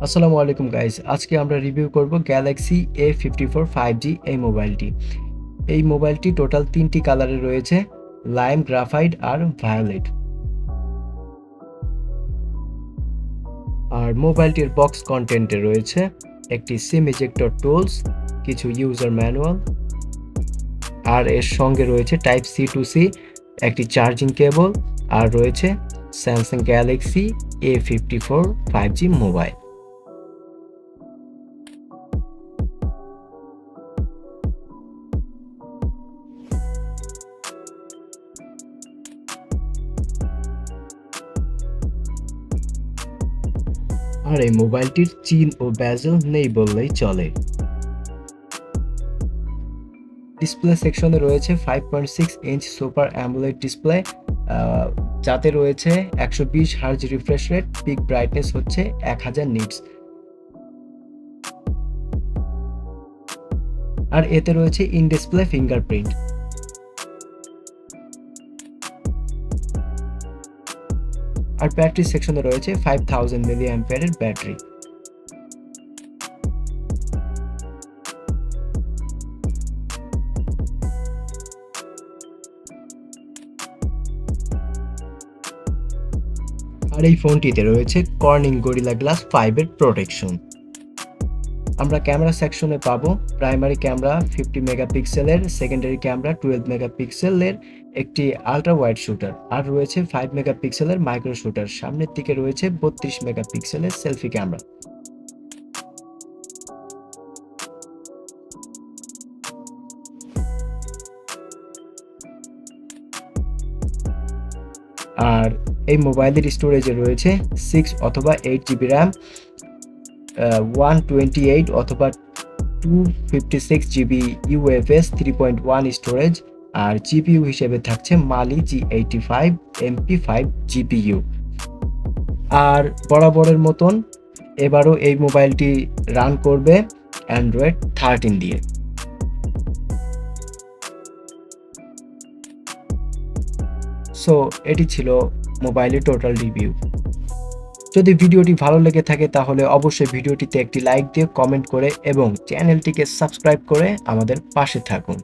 আসসালামু আলাইকুম গাইস, আজকে আমরা রিভিউ করব গ্যালাক্সি A54 5G এই মোবাইলটি। এই মোবাইলটি টোটাল 3টি কালারে রয়েছে, লাইম, গ্রাফাইট আর ভায়োলেট। আর মোবাইলটির বক্স কন্টেন্টে রয়েছে একটি সিম ইজেক্টর টুলস, কিছু ইউজার ম্যানুয়াল, আর এর সঙ্গে রয়েছে টাইপ সি টু সি একটি চার্জিং কেবল, আর রয়েছে Samsung Galaxy A54 5G mobile. আর এই মোবাইলটির চিন ও বেজেল নেই বললেই চলে। ডিসপ্লে সেকশনে রয়েছে 5.6 ইঞ্চ সুপার অ্যামোলেড ডিসপ্লে, যাতে রয়েছে 120 hertz refresh rate, peak brightness হচ্ছে 1000 নিটস। আর এতে রয়েছে ইন ডিসপ্লে ফিঙ্গারপ্রিন্ট। আর ব্যাটারি সেকশনে রয়েছে 5000 মিলি অ্যাম্পিয়ারের ব্যাটারি। আর এই ফোনটিতে রয়েছে কর্নিং গরিলা গ্লাস 5 এর প্রোটেকশন। আমরা ক্যামেরা সেকশনে পাবো প্রাইমারি ক্যামেরা 50 মেগাপিক্সেলের, সেকেন্ডারি ক্যামেরা 12 মেগাপিক্সেলের একটি আলট্রা ওয়াইড শুটার, আর রয়েছে 5 মেগাপিক্সেলের মাইক্রো শুটার। সামনের দিকে রয়েছে 32 মেগাপিক্সেলের সেলফি ক্যামেরা। আর এই মোবাইলের স্টোরেজে রয়েছে 6 অথবা 8 জিবি র্যাম, 128 অথবা 256 জিবি UFS 3.1 স্টোরেজ, আর জিপিইউ হিসেবে থাকছে মালি G85 MP5 GPU। আর বরাবরের মতন এবারও এই মোবাইলটি রান করবে অ্যান্ড্রয়েড 13 দিয়ে। সো এটি ছিল মোবাইলের টোটাল রিভিউ। যদি ভিডিওটি ভালো লেগে থাকে তাহলে অবশ্যই ভিডিওটিতে একটি লাইক দিয়ে, কমেন্ট করে এবং চ্যানেলটিকে সাবস্ক্রাইব করে আমাদের পাশে থাকুন।